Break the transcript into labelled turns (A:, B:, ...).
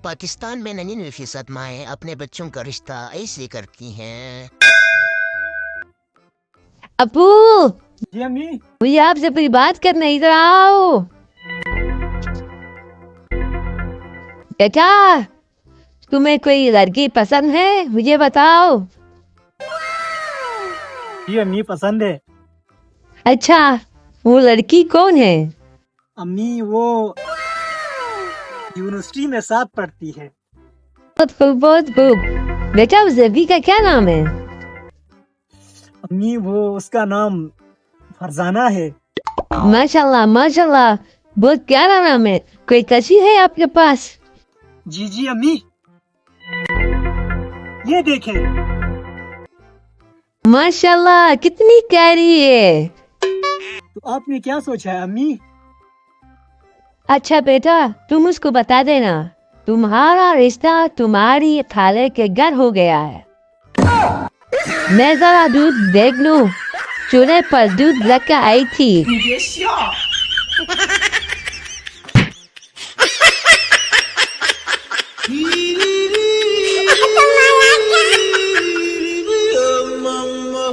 A: पाकिस्तान में 99% माएँ अपने बच्चों का रिश्ता ऐसे करती हैं।
B: अबू,
C: जी अम्मी।
B: मुझे आपसे कोई बात करनी, इधर आओ। बेटा, तुम्हें कोई लड़की पसंद है? मुझे बताओ।
C: जी अम्मी, पसंद है।
B: अच्छा, वो लड़की कौन है?
C: अम्मी वो यूनिवर्सिटी में साथ पढ़ती है।
B: बहुत खूब, बहुत खूब। बेटा, उस लड़की का क्या नाम है?
C: अम्मी वो उसका नाम फरजाना है।
B: माशाल्लाह, माशाल्लाह, बहुत प्यारा नाम है। कोई कशी है आपके पास?
C: जी जी अम्मी, ये देखें।
B: माशाल्लाह, कितनी प्यारी है।
C: तो आपने क्या सोचा है अम्मी?
B: अच्छा बेटा, तुम उसको बता देना तुम्हारा रिश्ता तुम्हारी खाले के घर हो गया है। मैं जरा दूध देख लूं। चूल्हे पर दूध रख कर आई थी।
D: Mama,